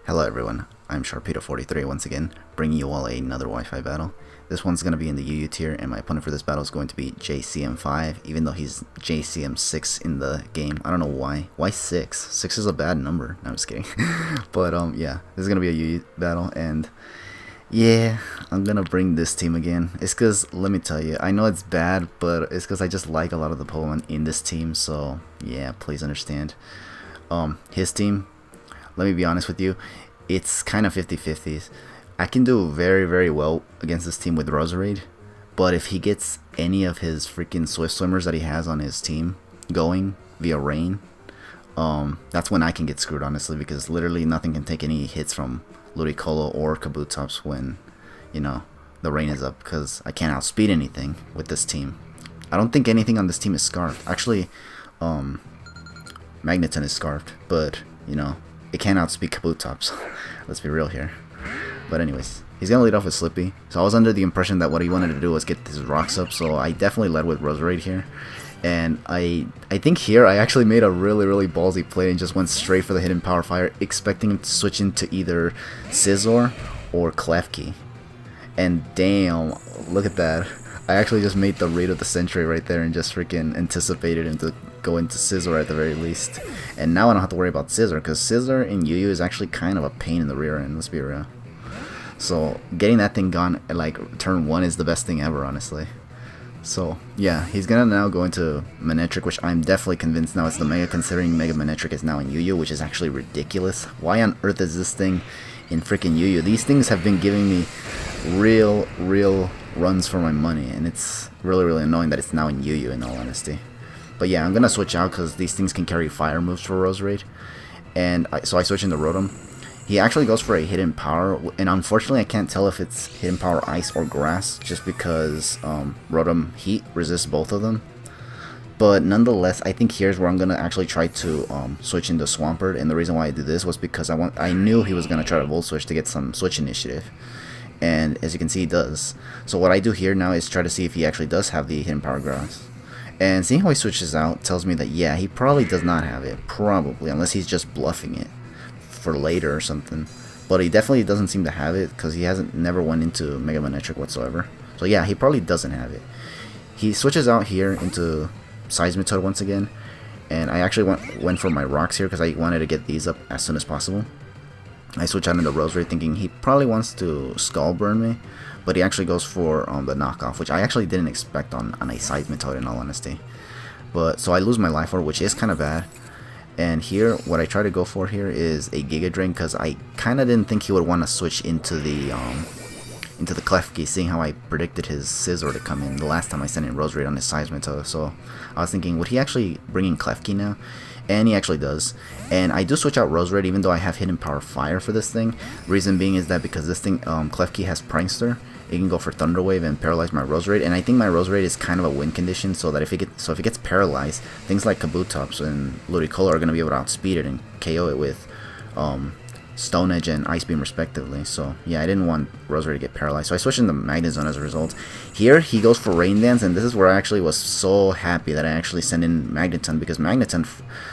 Hello everyone, I'm Sharpedo43 once again, bringing you all another Wi-Fi battle. This one's going to be in the UU tier, and my opponent for this battle is going to be JcM5, even though he's JcM6 in the game. I don't know why. Why 6? 6 is a bad number. No, I'm just kidding. But yeah, this is going to be a UU battle, and yeah, I'm going to bring this team again. It's because, let me tell you, I know it's bad, but it's because I just like a lot of the Pokemon in this team, so yeah, please understand. His team, let me be honest with you, it's kind of 50-50s. I can do very, very well against this team with Roserade, but if he gets any of his freaking Swift Swimmers that he has on his team going via rain, that's when I can get screwed, honestly, because literally nothing can take any hits from Ludicolo or Kabutops when, you know, the rain is up, because I can't outspeed anything with this team. I don't think anything on this team is scarfed. Actually, Magneton is scarfed, but, you know, it can't outspeed Kabutops. Let's be real here. But anyways, he's going to lead off with Slippy. So I was under the impression that what he wanted to do was get his rocks up, so I definitely led with Roserade here. And I think here I actually made a really ballsy play and just went straight for the hidden Power Fire, expecting him to switch into either Scizor or Klefki. And damn, look at that. I actually just made the raid of the century right there and just freaking anticipated him to go into Scizor at the very least. And now I don't have to worry about Scizor, because Scizor in UU is actually kind of a pain in the rear end, let's be real. So getting that thing gone at like turn 1 is the best thing ever, honestly. So yeah, he's gonna now go into Manectric, which I'm definitely convinced now it's the Mega, considering Mega Manectric is now in UU, which is actually ridiculous. Why on earth is this thing in freaking UU? These things have been giving me real runs for my money, and it's really annoying that it's now in UU, in all honesty. But yeah, I'm gonna switch out because these things can carry fire moves for Roserade, and so I switch into Rotom. He actually goes for a hidden power, and unfortunately I can't tell if it's hidden power ice or grass, just because Rotom heat resists both of them. But nonetheless, I think here's where I'm gonna actually try to switch into Swampert, and the reason why I did this was because I knew he was gonna try to Volt Switch to get some switch initiative, and as you can see, he does. So what I do here now is try to see if he actually does have the hidden power grass. And seeing how he switches out tells me that yeah, he probably does not have it, probably, unless he's just bluffing it for later or something. But he definitely doesn't seem to have it, because he never went into Mega Manectric whatsoever. So yeah, he probably doesn't have it. He switches out here into Seismitoad once again, and I actually went for my rocks here because I wanted to get these up as soon as possible. I switch out into Roserade thinking he probably wants to Skull Burn me, but he actually goes for the knockoff, which I actually didn't expect on a Seismitoad, in all honesty. But so I lose my Life Orb, which is kind of bad. And here, what I try to go for here is a Giga Drain, because I kind of didn't think he would want to switch into the Klefki, seeing how I predicted his Scizor to come in the last time I sent in Roserade on his Seismitoad. So I was thinking, would he actually bring in Klefki now? And he actually does. And I do switch out Roserade, even though I have hidden power fire for this thing. Reason being is that because this thing, Klefki has Prankster, it can go for Thunder Wave and paralyze my Roserade. And I think my Roserade is kind of a win condition, so that if it gets paralyzed, things like Kabutops and Ludicolo are going to be able to outspeed it and KO it with Stone Edge and Ice Beam respectively. So yeah, I didn't want Roserade to get paralyzed, so I switched into Magnezone as a result. Here he goes for Rain Dance, and this is where I actually was so happy that I actually sent in Magneton, because Magneton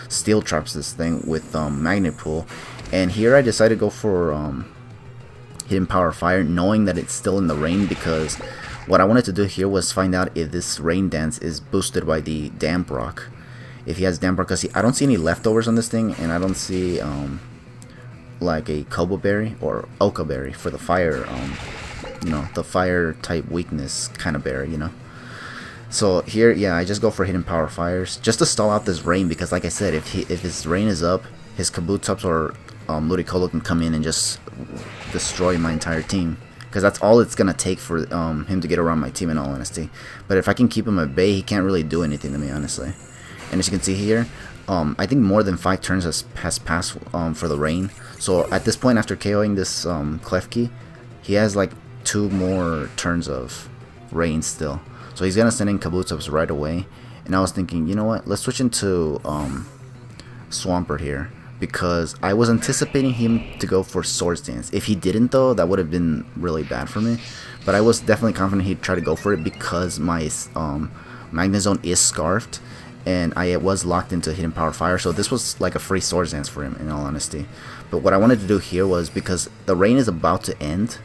steel traps this thing with Magnet Pool. And here I decided to go for hidden power fire, knowing that it's still in the rain, because what I wanted to do here was find out if this Rain Dance is boosted by the Damp Rock. If he has Damp Rock, because I don't see any leftovers on this thing, and I don't see like a Kobo Berry or Oka Berry for the fire, you know, the fire type weakness kind of berry, you know. So here, yeah, I just go for hidden power fires just to stall out this rain, because like I said, if his rain is up, his Kabutops or Ludicolo can come in and just destroy my entire team, because that's all it's gonna take for him to get around my team, in all honesty. But if I can keep him at bay, he can't really do anything to me, honestly. And as you can see here, I think more than 5 turns has passed for the rain. So at this point, after KOing this Klefki, he has like 2 more turns of rain still. So he's gonna send in Kabutops right away. And I was thinking, you know what? Let's switch into Swampert here, because I was anticipating him to go for Swords Dance. If he didn't, though, that would have been really bad for me. But I was definitely confident he'd try to go for it, because my Magnezone is scarfed, and I was locked into Hidden Power Fire, so this was like a free Swords Dance for him, in all honesty. But what I wanted to do here was, because the rain is about to end,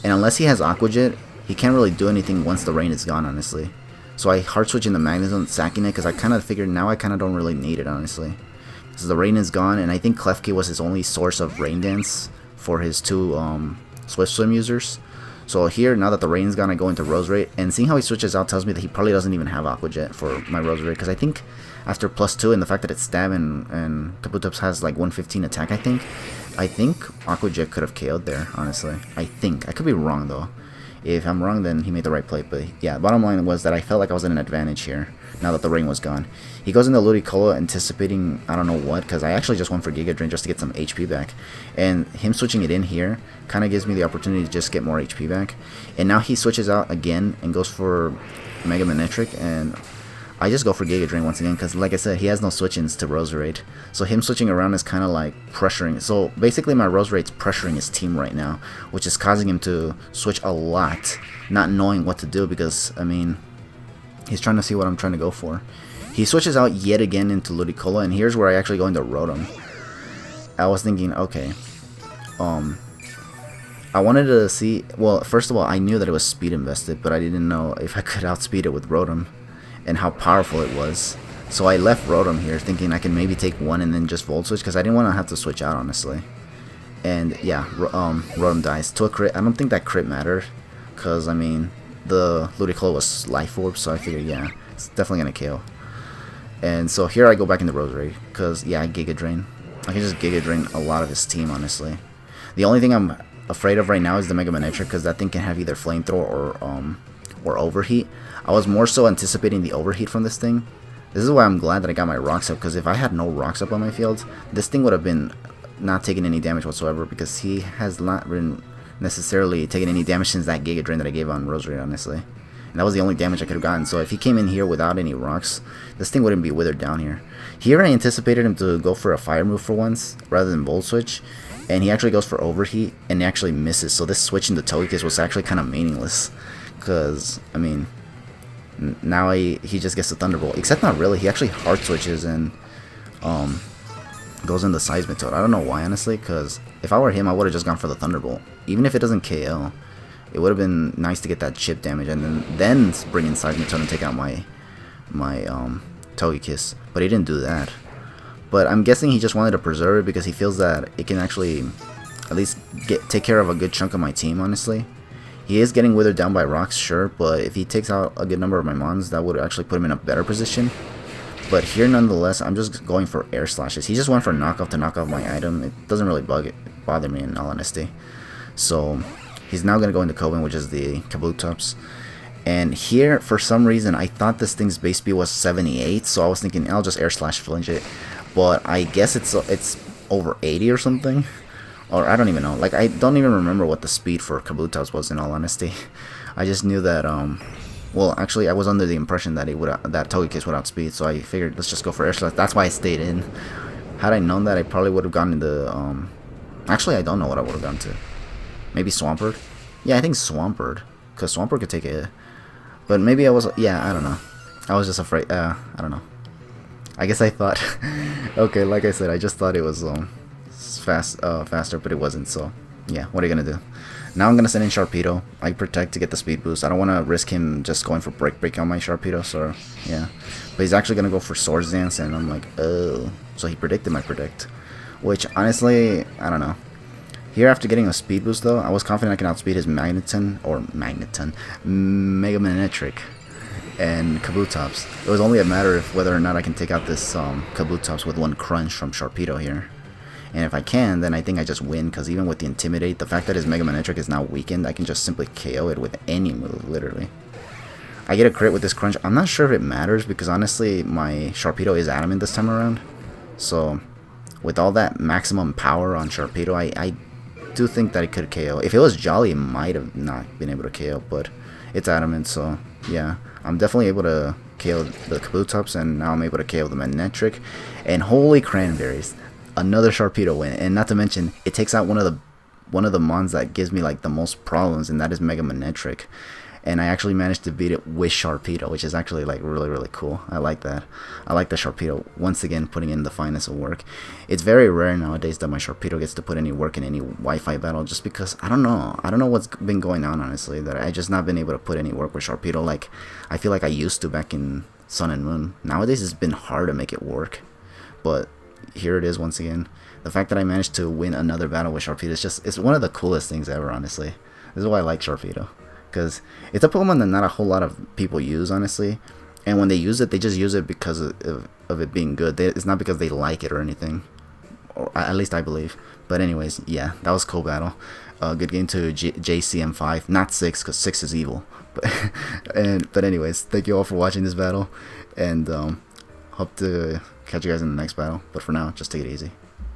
and unless he has Aqua Jet, he can't really do anything once the rain is gone, honestly. So I hard switch in the Magneton, sacking it, because I kind of figured now I kind of don't really need it, honestly. So the rain is gone, and I think Klefki was his only source of Rain Dance for his 2 Swift Swim users. So here, now that the rain's gone, I go into Roserade, and seeing how he switches out tells me that he probably doesn't even have Aqua Jet for my Roserade, because I think after +2 and the fact that it's stab and Kabutops has like 115 attack, I think Aqua Jet could have KO'd there, honestly. I think. I could be wrong though. If I'm wrong, then he made the right play. But yeah, bottom line was that I felt like I was in an advantage here, now that the rain was gone. He goes into Ludicolo anticipating I don't know what, because I actually just went for Giga Drain just to get some HP back. And him switching it in here kind of gives me the opportunity to just get more HP back. And now he switches out again and goes for Mega Manectric, and I just go for Giga Drain once again, because like I said, he has no switch-ins to Roserade. So him switching around is kind of like pressuring. So basically my Roserade's pressuring his team right now, which is causing him to switch a lot, not knowing what to do, because, I mean, he's trying to see what I'm trying to go for. He switches out yet again into Ludicolo, and here's where I actually go into Rotom. I was thinking, okay, I wanted to see, well, first of all, I knew that it was speed invested, but I didn't know if I could outspeed it with Rotom and how powerful it was. So I left Rotom here thinking I can maybe take one and then just Volt Switch, because I didn't want to have to switch out, honestly. And yeah, Rotom dies to a crit. I don't think that crit mattered, because I mean the Ludicolo was Life Orb, so I figured yeah, it's definitely gonna KO. And so here I go back into Roserade, because yeah, I Giga Drain. I can just Giga Drain a lot of his team, honestly. The only thing I'm afraid of right now is the Mega Manectric, because that thing can have either Flamethrower or Overheat. I was more so anticipating the Overheat from this thing. This is why I'm glad that I got my Rocks up, because if I had no Rocks up on my field, this thing would have been not taking any damage whatsoever, because he has not been necessarily taking any damage since that Giga Drain that I gave on Roserade, honestly. And that was the only damage I could have gotten. So if he came in here without any Rocks, this thing wouldn't be withered down here. Here I anticipated him to go for a Fire move for once, rather than Volt Switch. And he actually goes for Overheat, and he actually misses. So this switch into Togekiss was actually kind of meaningless, because, I mean, now he just gets the Thunderbolt. Except not really. He actually hard switches and goes into Seismitoad. I don't know why, honestly, because if I were him, I would have just gone for the Thunderbolt. Even if it doesn't KO, it would have been nice to get that chip damage and then bring in Seismitoad and take out my Togekiss. But he didn't do that. But I'm guessing he just wanted to preserve it because he feels that it can actually at least take care of a good chunk of my team, honestly. He is getting withered down by rocks, sure, but if he takes out a good number of my mons, that would actually put him in a better position. But here, nonetheless, I'm just going for air slashes. He just went for knockoff to knock off my item. It doesn't really bother me, in all honesty. So he's now going to go into Coben, which is the Kabutops. And here, for some reason, I thought this thing's base speed was 78, so I was thinking I'll just air slash flinch it. But I guess it's over 80 or something. Or I don't even know. Like, I don't even remember what the speed for Kabutops was, in all honesty. I just knew that, well, actually, I was under the impression that that Togekiss would outspeed, so I figured let's just go for air slash. That's why I stayed in. Had I known that, I probably would have gone into, actually, I don't know what I would have gone to. Maybe Swampert? Yeah, I think Swampert. Because Swampert could take it. But maybe I was, yeah, I don't know. I was just afraid, I don't know. I guess I thought, okay, like I said, I just thought it was, faster, but it wasn't, so, yeah, what are you gonna do? Now I'm gonna send in Sharpedo. I protect to get the speed boost. I don't want to risk him just going for break on my Sharpedo, so, yeah. But he's actually gonna go for Swords Dance, and I'm like, oh. So he predicted my predict. Which, honestly, I don't know. Here, after getting a speed boost, though, I was confident I can outspeed his Mega Manectric and Kabutops. It was only a matter of whether or not I can take out this Kabutops with one crunch from Sharpedo here. And if I can, then I think I just win, because even with the Intimidate, the fact that his Mega Manectric is now weakened, I can just simply KO it with any move, literally. I get a crit with this crunch. I'm not sure if it matters, because honestly, my Sharpedo is adamant this time around. So, with all that maximum power on Sharpedo, I do think that it could KO. If it was Jolly, it might have not been able to KO, but it's adamant, so yeah. I'm definitely able to KO the Kabutops, and now I'm able to KO the Manectric. And holy cranberries, another Sharpedo win. And not to mention, it takes out one of the mons that gives me like the most problems, and that is Mega Manectric. and I actually managed to beat it with Sharpedo, which is actually like really cool. I like that. I like the Sharpedo once again putting in the finest of work. It's very rare nowadays that my Sharpedo gets to put any work in any Wi-Fi battle, just because I don't know what's been going on, honestly, that I just not been able to put any work with Sharpedo like I feel like I used to back in Sun and Moon. Nowadays it's been hard to make it work, but here it is once again. The fact that I managed to win another battle with Sharpedo is just, it's one of the coolest things ever, honestly. This is why I like Sharpedo, because it's a Pokemon that not a whole lot of people use, honestly, and when they use it, they just use it because of it being good. It's not because they like it or anything, or at least I believe. But anyways, yeah, that was a cool battle. Good game to JcM5, not 6, because 6 is evil. But anyways, thank you all for watching this battle, and hope to catch you guys in the next battle. But for now, just take it easy.